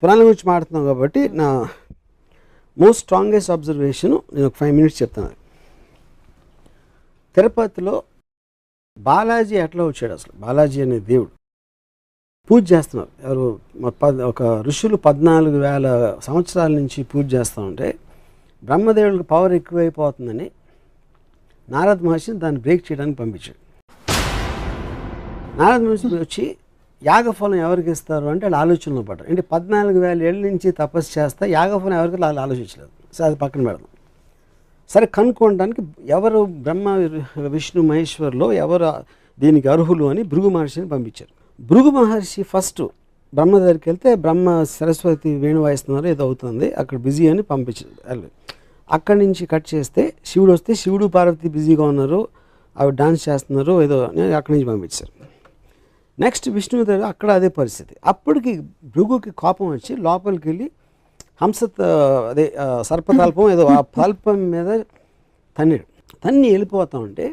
పురాణం గురించి మాట్లాడుతున్నాం కాబట్టి నా మోస్ట్ స్ట్రాంగెస్ట్ అబ్జర్వేషన్ నేను ఒక 5 minutes చెప్తాను. తిరుపతిలో బాలాజీ ఎట్లా వచ్చాడు? అసలు బాలాజీ అనే దేవుడు పూజ చేస్తున్నారు. ఎవరు ఒక ఋషులు 14,000 సంవత్సరాల నుంచి పూజ చేస్తూ ఉంటే బ్రహ్మదేవుడికి పవర్ ఎక్కువైపోతుందని నారద మహర్షిని దాన్ని బ్రేక్ చేయడానికి పంపించాడు. నారద మహర్షి వచ్చి యాగఫలం ఎవరికి ఇస్తారు అంటే వాళ్ళు ఆలోచనలో పడ్డారు. అంటే 14,000 ఏళ్ళ నుంచి తపస్సు చేస్తే యాగఫలం ఎవరికి వాళ్ళు ఆలోచించలేదు. సో అది పక్కన పెడదాం. సరే కనుక్కోవడానికి ఎవరు బ్రహ్మ విష్ణు మహేశ్వర్లో ఎవరు దీనికి అర్హులు అని భృగు మహర్షిని పంపించారు. భృగు మహర్షి ఫస్ట్ బ్రహ్మ దగ్గరికి వెళ్తే బ్రహ్మ సరస్వతి వేణు వాయిస్తున్నారు ఏదో అవుతుంది అక్కడ బిజీ అని పంపించారు. అక్కడి నుంచి కట్ చేస్తే శివుడు వస్తే శివుడు పార్వతి బిజీగా ఉన్నారు, అవి డాన్స్ చేస్తున్నారు ఏదో అక్కడి నుంచి పంపించారు. నెక్స్ట్ విష్ణువు దగ్గర అక్కడ అదే పరిస్థితి. అప్పటికి భృగుకి కోపం వచ్చి లోపలికి వెళ్ళి హంస అదే సర్పతల్పం ఏదో ఆ తల్పం మీద తన్ని వెళ్ళిపోతా ఉంటే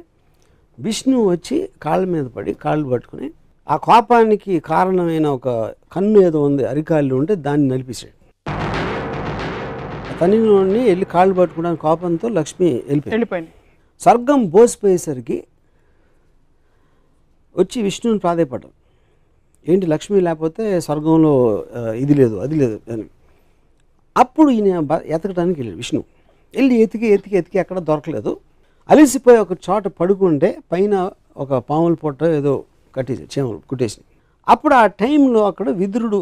విష్ణువు వచ్చి కాళ్ళ మీద పడి కాళ్ళు పట్టుకుని ఆ కోపానికి కారణమైన ఒక కన్ను ఏదో ఉంది అరికాళ్ళు ఉంటే దాన్ని నలిపేశాడు. తనిలోని వెళ్ళి కాళ్ళు పట్టుకోవడానికి కోపంతో లక్ష్మి వెళ్ళిపోయింది. స్వర్గం బోసిపోయేసరికి వచ్చి విష్ణువుని ప్రాధేయపడ్డారు. ఏంటి లక్ష్మి లేకపోతే స్వర్గంలో ఇది లేదు అది లేదు అని. అప్పుడు ఈయన ఎతకడానికి వెళ్ళాడు. విష్ణు వెళ్ళి ఎతికి ఎక్కడ దొరకలేదు. అలిసిపోయి ఒక చోట పడుకుంటే పైన ఒక పాముల పొట్ట ఏదో కట్టేసి చేమలు కుట్టేసి. అప్పుడు ఆ టైంలో అక్కడ విదురుడు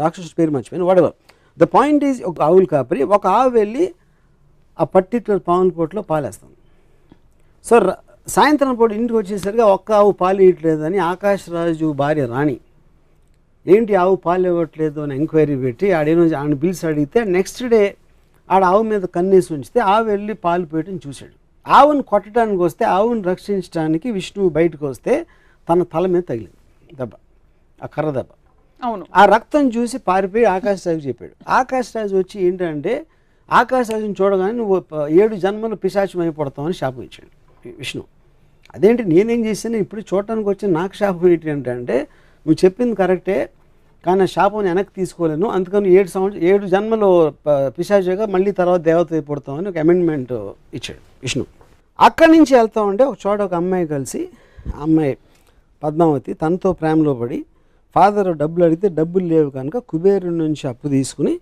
రాక్షసు పేరు మర్చిపోయింది వాడేవారు. ద పాయింట్ ఈజ్ ఒక ఆవులు కాపరి ఒక ఆవు వెళ్ళి ఆ పర్టిక్యులర్ పాముల పొట్టలో పాలేస్తాను. సో సాయంత్రం పూట ఇంటికి వచ్చేసరికి ఒక్క ఆవు పాలు ఇవ్వట్లేదని ఆకాశరాజు భార్య రాణి ఏంటి ఆవు పాలు ఇవ్వట్లేదు అని ఎంక్వైరీ పెట్టి ఆడిని పిలిచి అడిగితే నెక్స్ట్ డే ఆడ ఆవు మీద కన్నేసి ఉంచితే ఆవు వెళ్ళి పాలు పోయటం చూశాడు. ఆవును కొట్టడానికి వస్తే ఆవును రక్షించడానికి విష్ణువు బయటకు వస్తే తన తల మీద తగిలింది దెబ్బ, ఆ కర్ర దెబ్బ. అవును. ఆ రక్తం చూసి పారిపోయి ఆకాశరాజు చెప్పాడు. ఆకాశరాజు వచ్చి ఏంటంటే ఆకాశరాజుని చూడగానే నువ్వు 7 జన్మలు పిశాచం అయిపోతావని శాపం ఇచ్చాడు విష్ణు. అదేంటి నేనేం చేశాను ఇప్పుడు చూడటానికి వచ్చి నాకు శాపం ఏంటి అంటే నువ్వు చెప్పింది కరెక్టే కానీ ఆ శాపం వెనక్కి తీసుకోలేను అందుకని 7 జన్మలు పిశాచుగా మళ్ళీ తర్వాత దేవత అయిపోతామని ఒక అమెండ్మెంట్ ఇచ్చాడు విష్ణు. అక్కడి నుంచి వెళ్తా ఉంటే ఒక చోట ఒక అమ్మాయి కలిసి ఆ అమ్మాయి పద్మావతి తనతో ప్రేమలో పడి ఫాదర్ డబ్బులు అడిగితే డబ్బులు లేవు కనుక కుబేరుడి నుంచి అప్పు తీసుకుని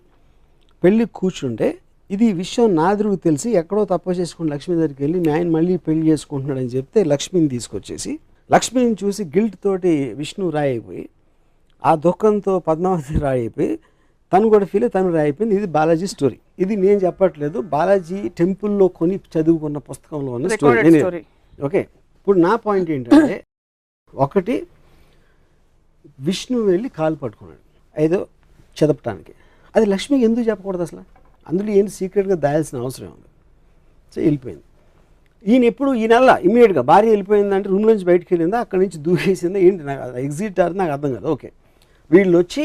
పెళ్ళికి కూర్చుంటే ఇది విషయం నాదుడికి తెలిసి ఎక్కడో తప్పు చేసుకుని లక్ష్మి దగ్గరికి వెళ్ళి మీ ఆయన మళ్ళీ పెళ్లి చేసుకుంటున్నాడని చెప్తే లక్ష్మిని తీసుకొచ్చేసి లక్ష్మిని చూసి గిల్ట్ తోటి విష్ణు రాయిపోయి ఆ దుఃఖంతో పద్మావతి రాయిపోయి తను కూడా ఫీల్ తను రాయిపోయింది. ఇది బాలాజీ స్టోరీ. ఇది నేను చెప్పట్లేదు, బాలాజీ టెంపుల్లో కొని చదువుకున్న పుస్తకంలో ఉన్న స్టోరీ. ఓకే, ఇప్పుడు నా పాయింట్ ఏంటంటే ఒకటి విష్ణు వెళ్ళి కాలు పట్టుకున్నాడు ఏదో చదపటానికి. అది లక్ష్మికి ఎందుకు చెప్పకూడదు అసలు? అందులో ఏంటి సీక్రెట్గా దాయాల్సిన అవసరం ఉంది. సో వెళ్ళిపోయింది. ఈయన ఎప్పుడు ఈ నెల ఇమీడియట్గా భార్య వెళ్ళిపోయిందంటే రూమ్ నుంచి బయటకు వెళ్ళిందా అక్కడి నుంచి దూకేసిందా ఏంటి నాకు ఎగ్జిట్ అది నాకు అర్థం కాదు. ఓకే, వీళ్ళు వచ్చి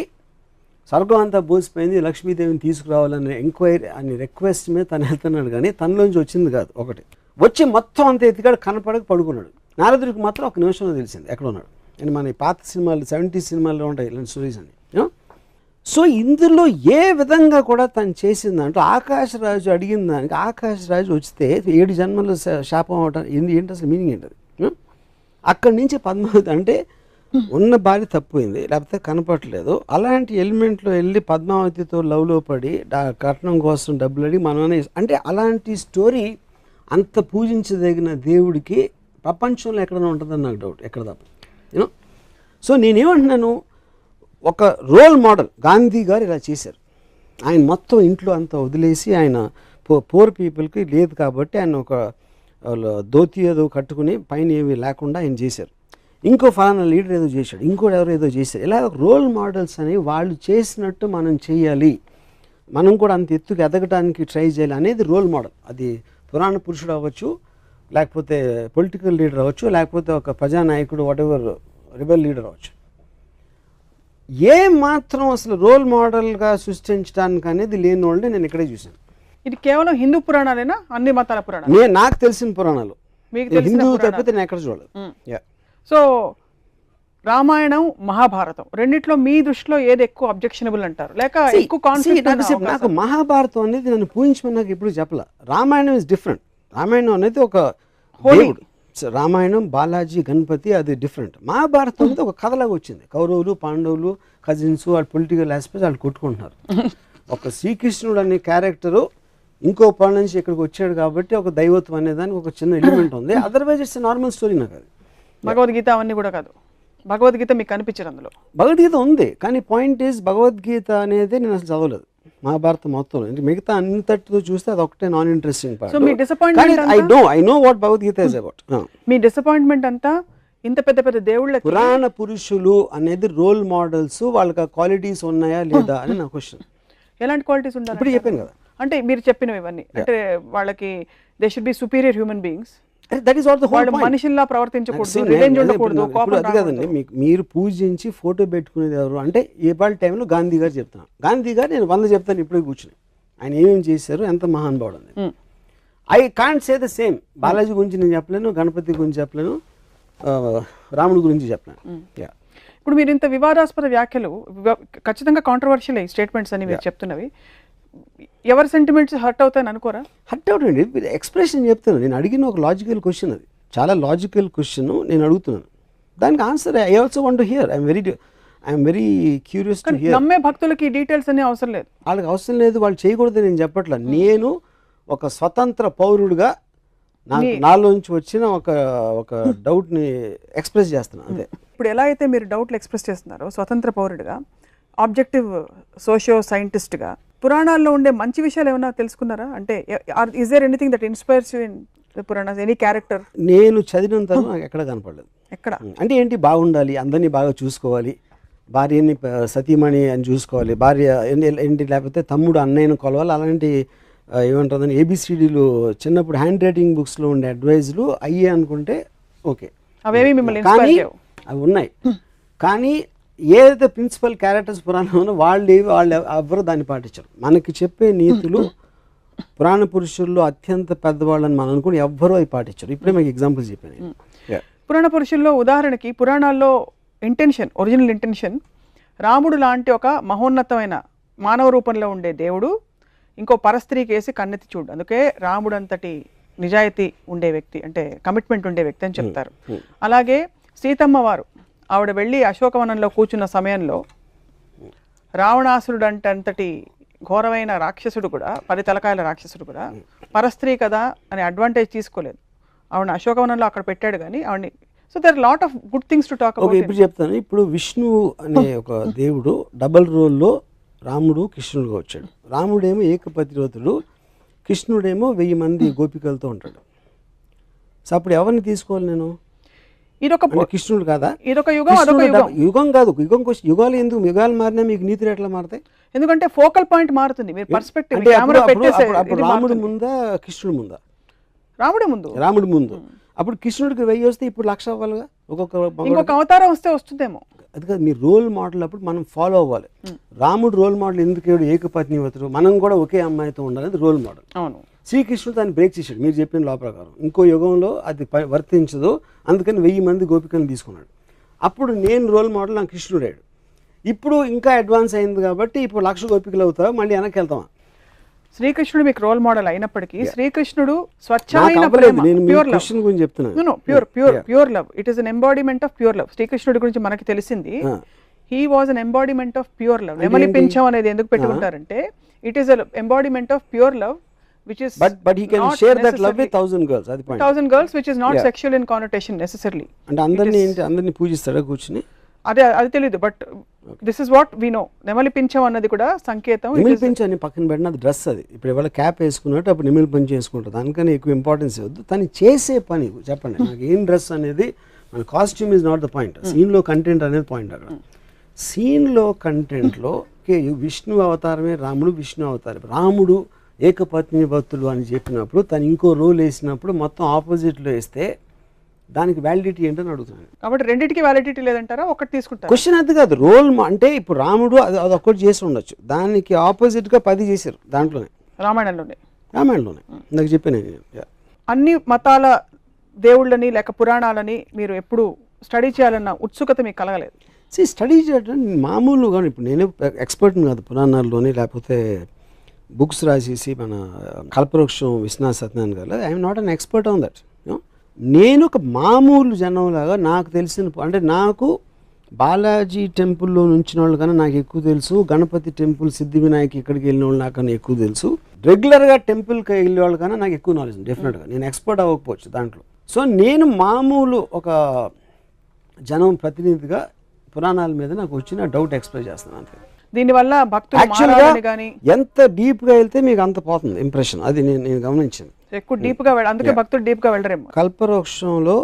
స్వర్గం అంతా బోసిపోయింది లక్ష్మీదేవిని తీసుకురావాలని ఎంక్వైరీ అని రిక్వెస్ట్ మీద తను వెళ్తున్నాడు కానీ తనలోంచి వచ్చింది కాదు. ఒకటి వచ్చి మొత్తం అంత ఎత్తికాడు కనపడక పడుకున్నాడు. నారదుడికి మాత్రం ఒక నిమిషంలో తెలిసింది ఎక్కడ ఉన్నాడు. అండ్ మన పాత సినిమాలు 70s సినిమాల్లో ఉంటాయి ఇలాంటి స్టోరీస్ అని. సో ఇందులో ఏ విధంగా కూడా తను చేసిన దాంట్లో ఆకాశరాజు అడిగిన దానికి ఆకాశరాజు వస్తే 7 జన్మలు శాపం అవటం ఏంటి అసలు మీనింగ్ ఏంటది? అక్కడి నుంచి పద్మావతి అంటే ఉన్న భార్య తప్పిపోయింది లేకపోతే కనపడలేదు అలాంటి ఎలిమెంట్లో వెళ్ళి పద్మావతితో లవ్లో పడి కట్నం కోసం డబ్బులు అడిగి మనమే అంటే అలాంటి స్టోరీ అంత పూజించదగిన దేవుడికి ప్రపంచంలో ఎక్కడైనా ఉంటుందని నాకు డౌట్. ఎక్కడ తప్ప సో నేనేమంటున్నాను ఒక రోల్ మోడల్ గాంధీ గారు ఇలా చేశారు. ఆయన మొత్తం ఇంట్లో అంతా వదిలేసి ఆయన పూర్ పీపుల్కి లేదు కాబట్టి ఆయన ఒక ధోతి ఏదో కట్టుకుని పైన ఏమీ లేకుండా ఆయన చేశారు. ఇంకో ఫలానా లీడర్ ఏదో చేశాడు, ఇంకోటి ఎవరో ఏదో చేశారు. ఇలా రోల్ మోడల్స్ అని వాళ్ళు చేసినట్టు మనం చేయాలి, మనం కూడా అంత ఎత్తుకు ఎదగడానికి ట్రై చేయాలి అనేది రోల్ మోడల్. అది పురాణ పురుషుడు అవ్వచ్చు, లేకపోతే పొలిటికల్ లీడర్ అవ్వచ్చు, లేకపోతే ఒక ప్రజానాయకుడు వాటెవర్ రిబెల్ లీడర్ అవ్వచ్చు. ఏ మాత్రం అసలు రోల్ మోడల్గా సృష్టించడానికి అనేది లేని వాళ్ళని నేను ఇక్కడే చూశాను. ఇది కేవలం హిందూ పురాణాలేనా అన్ని మతాల పురాణాలు? నాకు తెలిసిన పురాణాలు హిందువు తప్పితే నేను ఎక్కడ చూడలేదు. సో రామాయణం మహాభారతం రెండిట్లో మీ దృష్టిలో ఏది ఎక్కువ అబ్జెక్షనబుల్ అంటారు, లేక ఎక్కువ కాన్ఫ్లిక్ట్? నాకు మహాభారతం అనేది నన్ను పూజించమని నాకు ఎప్పుడు చెప్పలే. Ramayanam is different. రామాయణం అనేది ఒక దేవుడు, రామాయణం బాలాజీ గణపతి అది డిఫరెంట్. మహాభారతం అనేది ఒక కథలాగా వచ్చింది. కౌరవులు పాండవులు కజిన్స్ వాళ్ళు పొలిటికల్ ఆస్పెక్ట్స్ వాళ్ళు కొట్టుకుంటున్నారు. ఒక శ్రీకృష్ణుడు అనే క్యారెక్టరు ఇంకో పని నుంచి ఇక్కడికి వచ్చాడు కాబట్టి ఒక దైవత్వం అనే దానికి ఒక చిన్న ఎలిమెంట్ ఉంది. Otherwise it's normal story. నాకు అది భగవద్గీత అవన్నీ కూడా కాదు. భగవద్గీత మీకు కనిపించదు అందులో. భగవద్గీత ఉంది కానీ పాయింట్ ఈజ్ భగవద్గీత అనేది నేను అసలు చదవలేదు మహాభారతం మొత్తం. మిగతా అంతటితో చూస్తే అది ఒకటే non interesting part. So me disappointment I know what Bhagavad Gita is about. Me disappointment అంతా ఇంత పెద్ద పెద్ద దేవుళ్ళ పురాణ పురుషులు అనేది రోల్ మోడల్స్, వాళ్ళకి క్వాలిటీస్ ఉన్నాయా లేదా అని నా క్వశ్చన్. ఎలాంటి క్వాలిటీస్ ఉండాలి ఇప్పుడు చెప్పాను కదా. అంటే మీరు చెప్పినవి ఇవన్నీ అంటే వాళ్ళకి they should be superior human beings. That is all the whole point. మనుషుల్లా ప్రవర్తించకూడదు, రివెంజ్ ఉండకూడదు, కోపం అది కదండి. మీరు పూజించి ఫోటో పెట్టుకునేది ఎవరు అంటే ఏపాటి టైంలో గాంధీ గారు చెప్తాను. గాంధీ గారు నేను 100 చెప్తాను ఇప్పుడే కూర్చుని. ఆయన ఏమేమి చేశారు, ఎంత మహానుభావుడు అని. I can't say the same. Balaji గురించి నేను చెప్పలేను, గణపతి గురించి చెప్పలేను, రాముడి గురించి చెప్పలేను. ఇప్పుడు మీరు ఇంత వివాదాస్పద వ్యాఖ్యలు ఖచ్చితంగా కాంట్రవర్షియల్ అయ్యి స్టేట్మెంట్స్ అని మీరు చెప్తున్నవి ఎవరి సెంటిమెంట్స్ హర్ట్ అవుతాయని అనుకోరా? హర్ట్ అవుతుంది. ఎక్స్ప్రెషన్ చెప్తాను. నేను అడిగిన ఒక లాజికల్ క్వశ్చన్, అది చాలా లాజికల్ క్వశ్చన్ నేను అడుగుతున్నాను. దానికి answer I also want to hear. I'm very curious to hear. నమ్మే భక్తులకి డీటెయిల్స్ అనే అవసరం లేదు. వాళ్ళకి అవసరం లేదు, వాళ్ళు చేయకూడదు నేను చెప్పట్లా. నేను ఒక స్వతంత్ర పౌరుడిగా నాలో నుంచి వచ్చిన ఒక డౌట్ని ఎక్స్ప్రెస్ చేస్తున్నాను అంతే. ఇప్పుడు ఎలా అయితే మీరు డౌట్లు ఎక్స్ప్రెస్ చేస్తున్నారో స్వతంత్ర పౌరుడిగా, ఆబ్జెక్టివ్ సోషియో సైంటిస్ట్గా, పురాణాల్లో ఉండే మంచి విషయాలు ఏమైనా తెలుసుకున్నారా? అంటే is there anything that inspires you in the Puranas, any character? నేను చదివినంత నాకు ఎక్కడ కనపడలేదు. ఎక్కడ అంటే ఏంటి, బాగుండాలి, అందరినీ బాగా చూసుకోవాలి, భార్యని సతీమణి అని చూసుకోవాలి, భార్య ఏంటి లేకపోతే తమ్ముడు అన్నయ్యను కొలవాలి, అలాంటి ఏమంటుందని ఏబిసిడీలు చిన్నప్పుడు హ్యాండ్ రైటింగ్ బుక్స్లో ఉండే అడ్వైజులు అయ్యే అనుకుంటే ఓకే, అవేవి మిమ్మల్ని కానీ అవి ఉన్నాయి. కానీ ఏదైతే ప్రిన్సిపల్ క్యారెక్టర్స్ పురాణంలో వాళ్ళు ఎవరు దాన్ని పాటించరు. మనకి చెప్పే నీతులు పురాణ పురుషుల్లో అత్యంత పెద్దవాళ్ళని మనం అనుకుని ఎవ్వరూ అవి పాటించరు. ఇప్పుడే మీకు ఎగ్జాంపుల్స్ చెప్పాను. పురాణ పురుషుల్లో ఉదాహరణకి పురాణాల్లో ఇంటెన్షన్, ఒరిజినల్ ఇంటెన్షన్ రాముడు లాంటి ఒక మహోన్నతమైన మానవ రూపంలో ఉండే దేవుడు ఇంకో పరస్త్రీ కేసి కన్నెత్తి చూడు, అందుకే రాముడు అంతటి నిజాయితీ ఉండే వ్యక్తి, అంటే కమిట్మెంట్ ఉండే వ్యక్తి అని చెప్తారు. అలాగే సీతమ్మ వారు ఆవిడ వెళ్ళి అశోకవనంలో కూర్చున్న సమయంలో రావణాసురుడు అంతటి ఘోరమైన రాక్షసుడు కూడా, 10 తలకాయల రాక్షసుడు కూడా పరస్త్రీ కదా అని అడ్వాంటేజ్ తీసుకోలేదు. ఆవిడ అశోకవనంలో అక్కడ పెట్టాడు కానీ ఆవిడని. So there are lot of good things to talk about. ఇప్పుడు చెప్తాను. ఇప్పుడు విష్ణు అనే ఒక దేవుడు డబల్ రోల్లో రాముడు కృష్ణుడుగా వచ్చాడు. రాముడేమో ఏకపతివ్రతుడు, కృష్ణుడేమో 1000 మంది గోపికలతో ఉంటాడు. సో అప్పుడు ఎవరిని తీసుకోవాలి నేను? ఇదొక కృష్ణుడు కాదా? ఇదొక యుగం, అదొక యుగం. యుగం కాదు, యుగం కోసం యుగాలు ఎందుకు? యుగాలు మారినా మీకు నీతులు ఎట్లా మారుతాయి? ఎందుకంటే ఫోకల్ పాయింట్ మారుతుంది. మీరు పర్స్పెక్టివ్ అప్పుడు రాముడు ముందా కృష్ణుడు ముందా? రాముడి ముందు. రాముడి ముందు. అప్పుడు కృష్ణుడికి 1000 వస్తే ఇప్పుడు 1,00,000 అవ్వాలిగా. ఇంకొక అవతారం వస్తే వస్తుందేమో. అది కాదు, మీ రోల్ మోడల్ అప్పుడు మనం ఫాలో అవ్వాలి. రాముడు రోల్ మోడల్ ఎందుకు ఏకపత్నివ్రతుడు, మనం కూడా ఒకే అమ్మాయితో ఉండాలి, రోల్ మోడల్. అవును. శ్రీకృష్ణుడు దాన్ని బ్రేక్ చేశాడు మీరు చెప్పిన లా ప్రకారం. ఇంకో యుగంలో అది వర్తించదు, అందుకని 1000 మంది గోపికలను తీసుకున్నాడు. అప్పుడు నేను రోల్ మోడల్, నాకు కృష్ణుడు అయ్యాడు. ఇప్పుడు ఇంకా అడ్వాన్స్ అయింది కాబట్టి ఇప్పుడు 1,00,000 గోపికలు అవుతావా, మళ్ళీ వెనక్కి వెళ్తావా? శ్రీకృష్ణుడు మీకు రోల్ మోడల్ అయినప్పటికీ శ్రీకృష్ణుడు స్వచ్ఛమైన pure love. It is an embodiment of pure love. శ్రీకృష్ణుడి గురించి మనకి తెలిసింది he was an embodiment of pure love. నెమలి పింఛం అనేది ఎందుకు పెట్టుకుంటారంటే it is an embodiment of pure love which is but he can share that love with 1,000 girls. Adi point. 1,000 girls which is not sexual in connotation necessarily. And andarni పూజిస్తాడా కూర్చుని? అది తెలియదు. But this is what we know. నెమలి పింఛం అన్నది కూడా సంకేతం. నెమలి పింఛం అని పక్కన పెట్టిన డ్రెస్ అది. ఇప్పుడు ఎవరు క్యాప్ వేసుకున్నట్టు అప్పుడు నెమలి పింఛం వేసుకుంటారు. దానికని ఎక్కువ ఇంపార్టెన్స్ ఇవ్వద్దు. తను చేసే పని చెప్పండి నాకు. ఏం డ్రెస్ అనేది మన costume is not the point. సీన్లో కంటెంట్ అనేది పాయింట్. అక్కడ సీన్లో కంటెంట్లో విష్ణు అవతారమే రాముడు, విష్ణు అవతారం. రాముడు ఏకపత్ని భక్తులు అని చెప్పినప్పుడు తను ఇంకో రోల్ వేసినప్పుడు మొత్తం ఆపోజిట్లో వేస్తే దానికి వ్యాలిడిటీ ఏంటని అడుగుతున్నాను. కాబట్టి రెండింటికి వ్యాలిడిటీ లేదంటారా? ఒకటి తీసుకుంటారు. క్వశ్చన్ అది కాదు. రోల్ అంటే ఇప్పుడు రాముడు అది ఒక్కటి చేసి ఉండొచ్చు, దానికి ఆపోజిట్గా 10 చేశారు దాంట్లోనే, రామాయణంలోనే నాకు చెప్పాను. అన్ని మతాల దేవుళ్ళని లేక పురాణాలని మీరు ఎప్పుడు స్టడీ చేయాలన్న ఉత్సుకత మీకు కలగలేదు? స్టడీ చేయడం మామూలుగా ఇప్పుడు నేనే ఎక్స్పర్ట్ని కాదు పురాణాల్లోని, లేకపోతే బుక్స్ రాసేసి మన కల్పవృక్షం విశ్వనాథ సత్యనారాయణ గారు I'm not an expert on that. నేను ఒక మామూలు జనంలాగా నాకు తెలిసిన అంటే నాకు బాలాజీ టెంపుల్లో నుంచిన వాళ్ళు కన్నా నాకు ఎక్కువ తెలుసు, గణపతి టెంపుల్ సిద్ధి వినాయక్ ఇక్కడికి వెళ్ళిన వాళ్ళు నాకన్నా ఎక్కువ తెలుసు, రెగ్యులర్గా టెంపుల్కి వెళ్ళే వాళ్ళు కన్నా నాకు ఎక్కువ నాలెడ్జ్ డెఫినెట్గా. నేను ఎక్స్పర్ట్ అవ్వకపోవచ్చు దాంట్లో. సో నేను మామూలు ఒక జనం ప్రతినిధిగా పురాణాల మీద నాకు వచ్చిన డౌట్ ఎక్స్ప్రెస్ చేస్తాను అంతే. దీనివల్ల భక్తులు యాక్చువల్గా మారాలని కానీ ఎంత డీప్గా వెళ్తే మీకు అంత పోతుంది ఇంప్రెషన్, అది నేను గమనించాను. ఎక్కువ డీప్గా అందుకే భక్తులు డీప్గా వెళ్ళరేమో. కల్పవృక్షంలో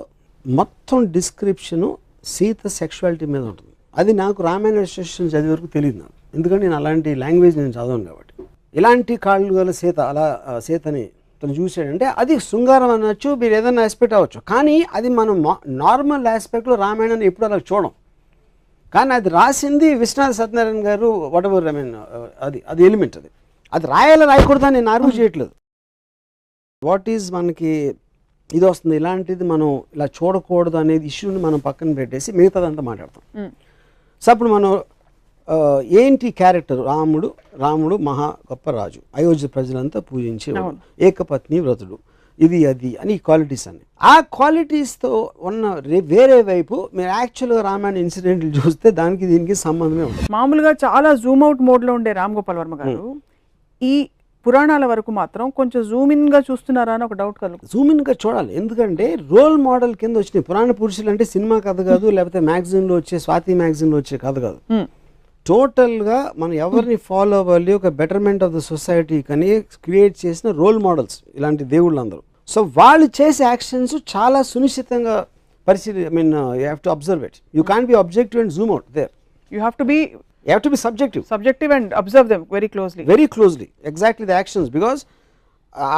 మొత్తం డిస్క్రిప్షను సీత సెక్షువాలిటీ మీద ఉంటుంది. అది నాకు రామాయణ విశేషం చదివే వరకు తెలియదు నాకు, ఎందుకంటే నేను అలాంటి లాంగ్వేజ్ నేను చదవను కాబట్టి. ఇలాంటి కాళ్ళు గల సీత, అలా సీతని తను చూసాడంటే అది శృంగారం అనొచ్చు, మీరు ఏదైనా ఆస్పెక్ట్ అవ్వచ్చు, కానీ అది మనం నార్మల్ ఆస్పెక్ట్లో రామాయణాన్ని ఎప్పుడు అలా చూడం. కానీ అది రాసింది విశ్వనాథ సత్యనారాయణ గారు, వాట్ ఎవర్ ఐ మీన్ అది ఎలిమెంట్, అది రాయకూడదని నేను ఆర్గ్యూ చేయట్లేదు. వాట్ ఈజ్ మనకి ఇది వస్తుంది, ఇలాంటిది మనం ఇలా చూడకూడదు అనేది ఇష్యూని మనం పక్కన పెట్టేసి మిగతాదంతా మాట్లాడతాం. సో అప్పుడు మనం ఏంటి క్యారెక్టర్, రాముడు మహా గొప్ప రాజు, అయోధ్య ప్రజలంతా పూజించేవాడు, ఏకపత్ని వ్రతుడు, ఇది అది అని క్వాలిటీస్ అన్ని. ఆ క్వాలిటీస్తో ఉన్న వేరే వైపు మీరు యాక్చువల్గా రామాయణ ఇన్సిడెంట్లు చూస్తే దానికి దీనికి సంబంధమే ఉంటుంది. మామూలుగా చాలా జూమ్ అవుట్ మోడ్లో ఉండే రామ్ గోపాల్ వర్మ గారు ఈ పురాణాల వరకు మాత్రం కొంచెం జూమ్ ఇన్గా చూస్తున్నారా అని ఒక డౌట్ కలుగుతుంది. జూమ్ ఇన్గా చూడాలి, ఎందుకంటే రోల్ మోడల్ కింద వచ్చినాయి పురాణ పురుషులు అంటే సినిమా కథ కాదు, లేకపోతే మ్యాగజైన్లో వచ్చే స్వాతి మ్యాగజైన్లో వచ్చే కథ కాదు. టోటల్గా మనం ఎవరిని ఫాలో అవ్వాలి, ఒక బెటర్మెంట్ ఆఫ్ ద సొసైటీ కానీ క్రియేట్ చేసిన రోల్ మోడల్స్ ఇలాంటి దేవుళ్ళందరూ. సో వాళ్ళు చేసే యాక్షన్స్ చాలా సునిశ్చితంగా I mean you have to observe it. You can't be objective and zoom out there. You have to be subjective and observe them very closely exactly the actions, because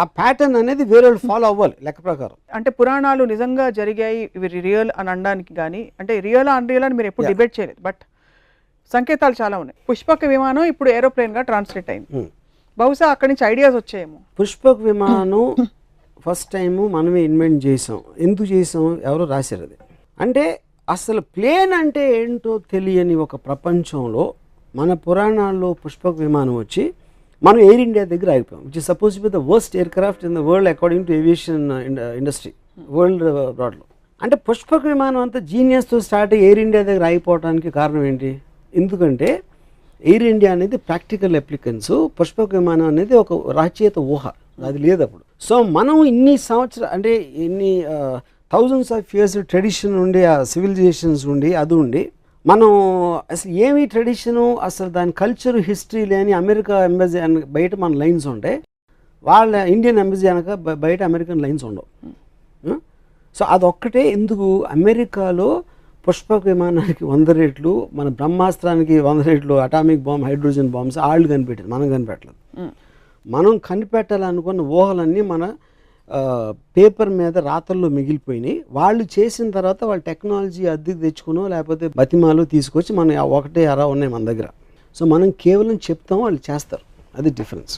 ఆ pattern అనేది వేరే వాళ్ళు follow అవ్వాలి లెక్క ప్రకారం. అంటే పురాణాలు నిజంగా జరిగాయి ఇవి రియల్ అని అనడానికి కానీ, అంటే రియల్ అన్రియల్ అని మీరు ఎప్పుడు డిబేట్ చేయలేదు, బట్ సంకేతాలు చాలా ఉన్నాయి. పుష్పక విమానం ఇప్పుడు ఏరోప్లేన్ గా ట్రాన్స్లేట్ అయింది, బహుశా అక్కడి నుంచి ఐడియాస్ వచ్చాయేమో. పుష్పక విమానం ఫస్ట్ టైము మనమే ఇన్వెంట్ చేసాం. ఎందుకు చేసాం, ఎవరో రాశారు అది. అంటే అసలు ప్లేన్ అంటే ఏంటో తెలియని ఒక ప్రపంచంలో మన పురాణాల్లో పుష్పక విమానం వచ్చి మనం ఎయిర్ ఇండియా దగ్గర ఆగిపోయాం, which is suppose to be the worst aircraft in the world according to aviation industry world బ్రాడ్లో. అంటే పుష్పక విమానం అంతా జీనియస్తో స్టార్ట్ అయ్యి ఎయిర్ ఇండియా దగ్గర ఆగిపోవడానికి కారణం ఏంటి? ఎందుకంటే ఎయిర్ ఇండియా అనేది ప్రాక్టికల్ అప్లికెన్స్, పుష్పక విమానం అనేది ఒక రచయిత ఊహ, అది లేదు అప్పుడు. సో మనం ఇన్ని సంవత్సరాలు అంటే ఇన్ని థౌజండ్స్ ఆఫ్ ఇయర్స్ ట్రెడిషన్ ఉండి, ఆ సివిలైజేషన్స్ ఉండి అది ఉండి మనం అసలు ఏమి ట్రెడిషను, అసలు దాని కల్చర్ హిస్టరీ లేని అమెరికా ఎంబసీ బయట మన లైన్స్ ఉంటాయి, వాళ్ళ ఇండియన్ ఎంబసీ అనక బయట అమెరికన్ లైన్స్ ఉండవు. సో అదొక్కటే ఎందుకు అమెరికాలో పుష్పక విమానానికి 100 రెట్లు, మన బ్రహ్మాస్త్రానికి 100 రెట్లు అటామిక్ బాంబ్, హైడ్రోజన్ బాంబ్స్ వాళ్ళు కనిపెట్టారు, మనం కనిపెట్టలేదు. మనం కనిపెట్టాలనుకున్న ఊహలన్నీ మన పేపర్ మీద రాతల్లో మిగిలిపోయినాయి. వాళ్ళు చేసిన తర్వాత వాళ్ళ టెక్నాలజీ అద్దెకి తెచ్చుకునో లేకపోతే బతిమాలు తీసుకొచ్చి మన ఒకటే అరా ఉన్నాయి మన దగ్గర. సో మనం కేవలం చెప్తాం, వాళ్ళు చేస్తారు, అది డిఫరెన్స్.